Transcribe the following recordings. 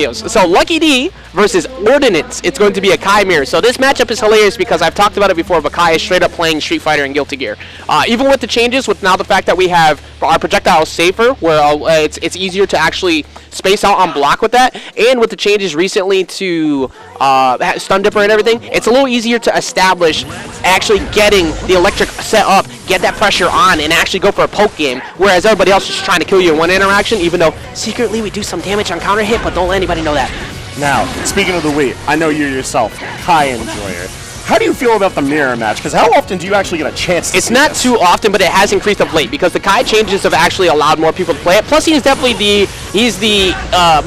So LuckyD versus Ordinance. It's going to be a Kai mirror. So this matchup is hilarious because I've talked about it before, but Kai is straight up playing Street Fighter and Guilty Gear. Even with the changes, with now the fact that we have our projectiles safer, where it's easier to actually space out on block with that, and with the changes recently to Stun Dipper and everything, it's a little easier to establish actually getting the electric set up, get that pressure on, and actually go for a poke game, whereas everybody else is just trying to kill you in one interaction, even though secretly we do some damage on counter hit, but don't let anybody know that. Now, speaking of the Wii, I know you yourself, Kai enjoyer. How do you feel about the mirror match? Because how often do you actually get a chance to It's not too often, but it has increased of late because the Kai changes have actually allowed more people to play it. Plus, he's definitely the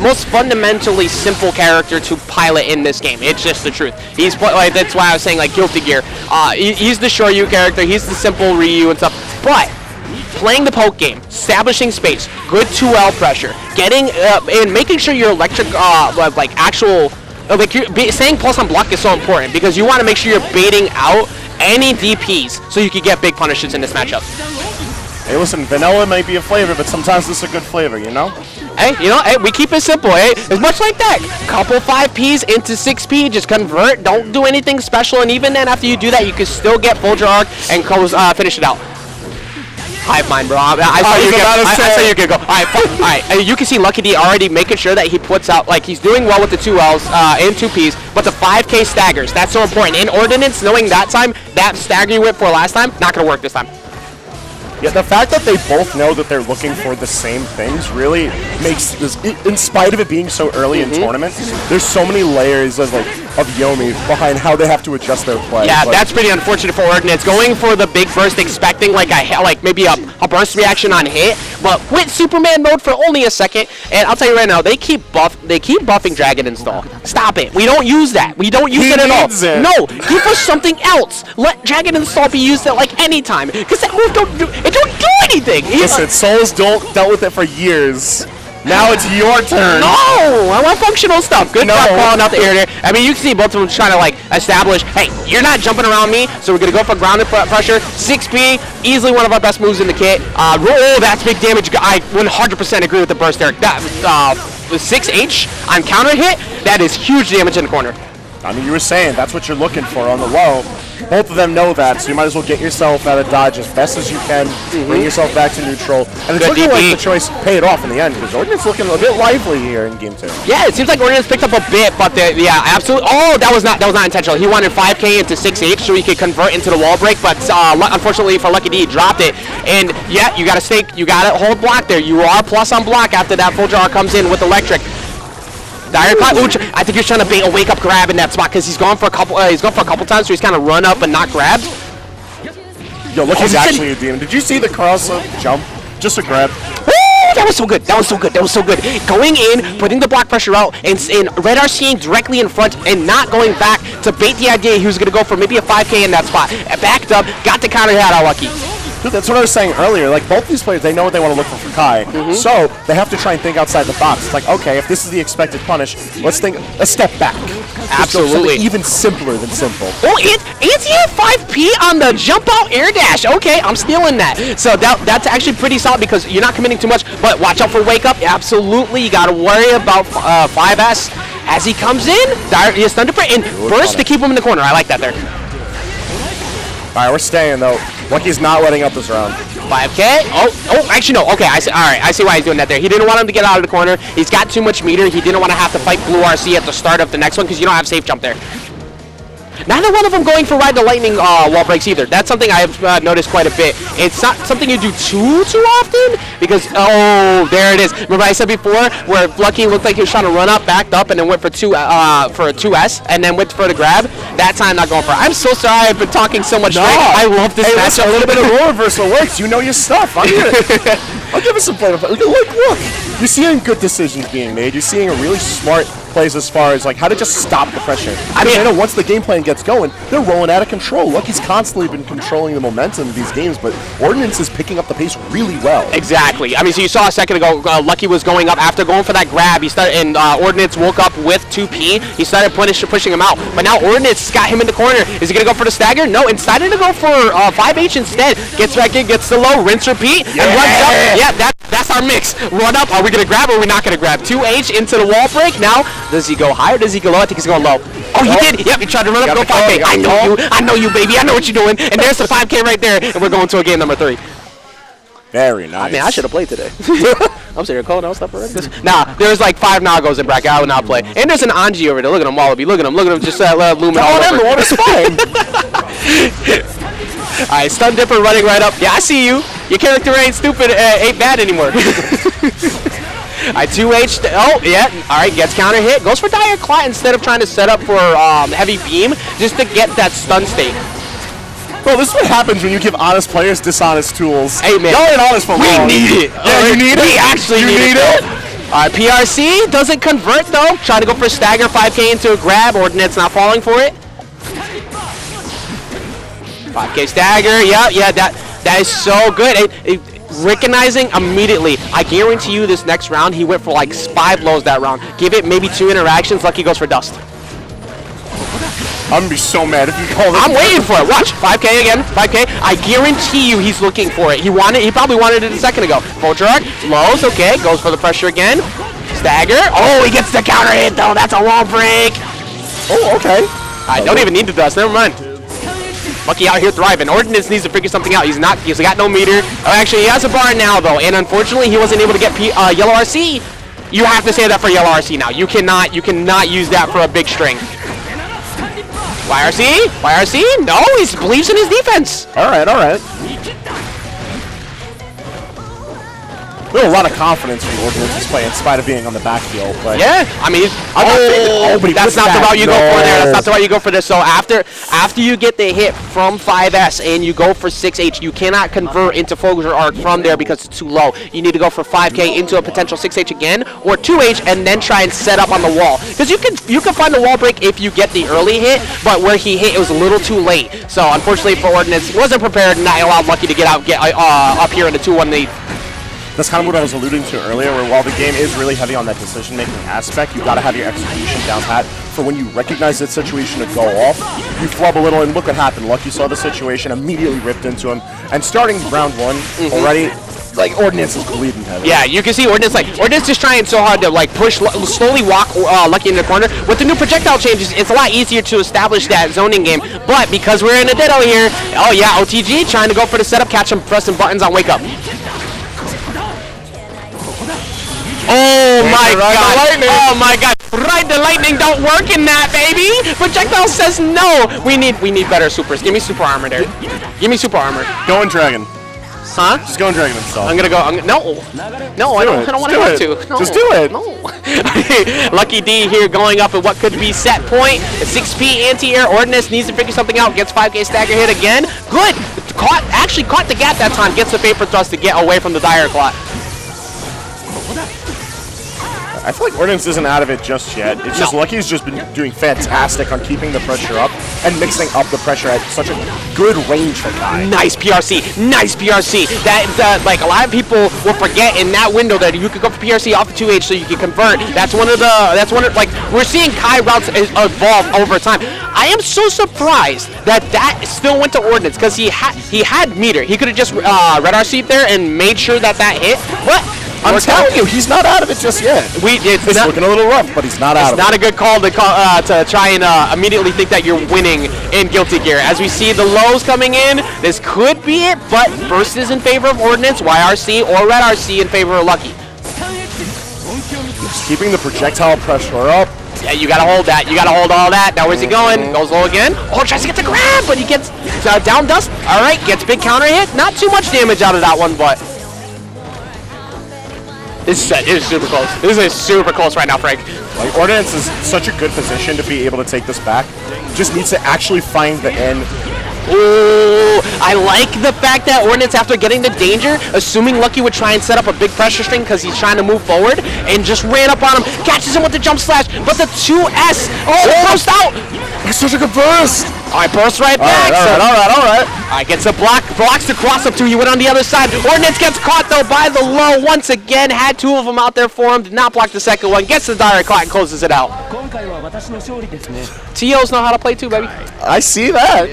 most fundamentally simple character to pilot in this game. It's just the truth. That's why I was saying like Guilty Gear. He's the Shoryu character. He's the simple Ryu and stuff. But playing the poke game, establishing space, good 2L pressure, getting and making sure your electric staying plus on block is so important because you want to make sure you're baiting out any DPs so you can get big punishes in this matchup. Hey, listen, vanilla might be a flavor, but sometimes this is a good flavor, you know? Hey, we keep it simple, It's much like that. Couple 5Ps into 6P, just convert, don't do anything special, and even then after you do that, you can still get full draw arc and finish it out. Hive mind, bro. I saw you could go. All right. You can see LuckyD already making sure that he puts out, like, he's doing well with the 2Ls and 2Ps, but the 5K staggers, that's so important. In Ordinance, knowing that time, that stagger you went for last time, not going to work this time. Yeah, the fact that they both know that they're looking for the same things really makes this, in spite of it being so early in tournament, there's so many layers of Yomi behind how they have to adjust their play. Yeah, that's pretty unfortunate for Ordinance. Going for the big burst, expecting maybe a burst reaction on hit, but with Superman mode for only a second, and I'll tell you right now, they keep buffing Dragon Install. Stop it. We don't use that. We don't use it at all. No, give us something else. Let Dragon Install be used at like any time, because that move don't do anything. Listen, Souls dealt with it for years. Now it's your turn. No, I want functional stuff. Good job calling out the air there. I mean, you can see both of them trying to establish, hey, you're not jumping around me, so we're gonna go for grounded pressure. 6P, easily one of our best moves in the kit. That's big damage. I 100% agree with the burst there. That 6H on counter hit, that is huge damage in the corner. I mean, you were saying that's what you're looking for on the low. Both of them know that, so you might as well get yourself out of dodge as best as you can, bring yourself back to neutral, and it's looking like the choice paid off in the end, because Ordinance looking a bit lively here in Game 2. Yeah, it seems like Ordinance picked up a bit, but absolutely. Oh, that was not intentional. He wanted 5K into 6H so he could convert into the wall break, but unfortunately for LuckyD, he dropped it. And yeah, you got to hold block there. You are plus on block after that full draw comes in with electric. I think he's trying to bait a wake-up grab in that spot because he's gone for a couple. Times, so he's kind of run up and not grabbed. Yo, look, he's actually a demon. Did you see the cross-up jump? Just a grab. That was so good. That was so good. Going in, putting the block pressure out, and Red RCing directly in front and not going back to bait the idea he was going to go for maybe a 5K in that spot. Backed up, got the counter hit out lucky. Dude, that's what I was saying earlier. Like, both these players, they know what they want to look for Kai. So they have to try and think outside the box. It's like, okay, if this is the expected punish, let's think a step back. Absolutely. Even simpler than simple. Oh, anti-air 5P on the jump out air dash. Okay, I'm stealing that. So that's actually pretty solid because you're not committing too much, but watch out for wake up. Absolutely, you got to worry about 5S as he comes in. He's Thunder and burst to keep him in the corner. I like that there. All right, we're staying, though. Lucky's not letting up this round. 5K? Oh, actually, no. Okay, I see. All right, I see why he's doing that there. He didn't want him to get out of the corner. He's got too much meter. He didn't want to have to fight Blue RC at the start of the next one because you don't have safe jump there. Neither one of them going for Ride the Lightning wall breaks either. That's something I've noticed quite a bit. It's not something you do too often because, oh, there it is. Remember I said before where Lucky looked like he was trying to run up, backed up, and then went for a 2S, and then went for the grab. That time not going for it. I'm so sorry I've been talking so much. I love this match. A little bit of roll reversal works. You know your stuff. I'll give it some play. Look, you're seeing good decisions being made. You're seeing a really smart plays as far as like how to just stop the pressure. I know once the game plan gets going, they're rolling out of control. Lucky's constantly been controlling the momentum of these games, but Ordinance is picking up the pace really well. Exactly. I mean, so you saw a second ago, Lucky was going up after going for that grab. He started, and Ordinance woke up with 2P. He started pushing him out, but now Ordinance got him in the corner. Is he gonna go for the stagger? No, decided to go for 5H instead. Gets back in, gets the low, rinse, repeat, and runs up. Yeah, that's our mix. Run up. Are we gonna grab or are we not gonna grab? 2H into the wall break. Now, does he go high or does he go low? I think he's going low. Oh, he did. Yep, he tried to run up, go 5K. I know you, baby. I know what you're doing. And there's the 5K right there, and we're going to a game number 3. Very nice. I mean, I should have played today. I'm serious. Calling out stuff already. Nah, there's like 5 Nagos in bracket. I would not play. And there's an Anji over there. Look at him, Wallaby. Look at him. Just let Lumen all over. The water's fine. All right, Stun Dipper running right up. Yeah, I see you. Your character ain't stupid, ain't bad anymore. All right, 2H. Oh, yeah. All right, gets counter hit. Goes for Dire Clot instead of trying to set up for Heavy Beam just to get that stun state. Well, this is what happens when you give honest players dishonest tools. Hey, man. Y'all ain't honest for long. We need it. Yeah, you need it? We actually need it. All right, PRC doesn't convert, though. Trying to go for stagger, 5K into a grab. Ordinance not falling for it. 5K stagger. Yeah, that is so good. Recognizing immediately. I guarantee you this next round, he went for like 5 lows that round. Give it maybe 2 interactions. Lucky goes for dust. I'm gonna be so mad if you call this. I'm waiting for it. Watch. 5K again. 5K. I guarantee you he's looking for it. He probably wanted it a second ago. Vulture Arc. Lows. Okay. Goes for the pressure again. Stagger. Oh, he gets the counter hit though. That's a wall break. Oh, okay. I don't even need the dust. Never mind. Lucky out here thriving. Ordinance needs to figure something out. He's got no meter. Oh, actually, he has a bar now though, and unfortunately, he wasn't able to get Yellow RC. You have to say that for Yellow RC now. You cannot use that for a big string. YRC? No, he believes in his defense. All right. There's a lot of confidence from Ordinance's play in spite of being on the backfield. But yeah, I mean, but that's not the route you go for there. That's not the route you go for this. So after you get the hit from 5S and you go for 6H, you cannot convert into Vulture Arc from there because it's too low. You need to go for 5K into a potential 6H again or 2H and then try and set up on the wall. Because you can find the wall break if you get the early hit, but where he hit, it was a little too late. So unfortunately for Ordinance, he wasn't prepared and not allowed Lucky to get up here in the 2-1 lead. That's kind of what I was alluding to earlier, where while the game is really heavy on that decision-making aspect, you got to have your execution down pat for when you recognize that situation to go off, you flub a little, and look what happened. Lucky saw the situation, immediately ripped into him, and starting round 1 already, like, Ordinance is bleeding heavy. Yeah, you can see Ordinance is trying so hard to, like, slowly walk Lucky in the corner. With the new projectile changes, it's a lot easier to establish that zoning game, but because we're in a ditto here, oh yeah, OTG trying to go for the setup, catch him pressing buttons on Wake Up. Oh my god! Oh my god! Ride the lightning don't work in that, baby. Projectile says no. We need better supers. Give me super armor there. Give me super armor. Going Dragon. Huh? Just going Dragon install. I'm gonna go. No, I don't want to have to. No, just do it. No. LuckyD here going up at what could be set point. A 6P anti-air. Ordinance needs to figure something out. Gets 5K stagger hit again. Good. Actually caught the gap that time. Gets the vapor thrust to get away from the Dire Clot. I feel like Ordinance isn't out of it just yet. It's just Lucky's just been doing fantastic on keeping the pressure up and mixing up the pressure at such a good range for Kai. Nice PRC. That like a lot of people will forget in that window that you could go for PRC off of 2H so you can convert. That's one of like we're seeing Kai routes evolve over time. I am so surprised that still went to Ordinance because he had meter. He could have just red RC there and made sure that hit. But I'm telling you, he's not out of it just yet. It's looking a little rough, but he's not out of it. It's not a good call to try and immediately think that you're winning in Guilty Gear. As we see the lows coming in, this could be it, but Burst is in favor of Ordinance, YRC or Red RC in favor of Lucky. Just keeping the projectile pressure up. Yeah, you gotta hold that. You gotta hold all that. Now where's he going? Goes low again. Oh, tries to get the grab, but he gets down dust. All right, gets big counter hit. Not too much damage out of that one, but this is super close. This is super close right now, Frank. Like, Ordinance is such a good position to be able to take this back. Just needs to actually find the end Ooh, I like the fact that Ordinance, after getting the danger, assuming Lucky would try and set up a big pressure string because he's trying to move forward, and just ran up on him, catches him with the jump slash, but the 2S, burst out! It's such a good burst! Alright, burst right back. All right. Alright, gets a blocks the cross up to you, went on the other side. Ordinance gets caught though by the low once again, had two of them out there for him, did not block the second one, gets the direct caught and closes it out. TOs know how to play too, baby. I see that.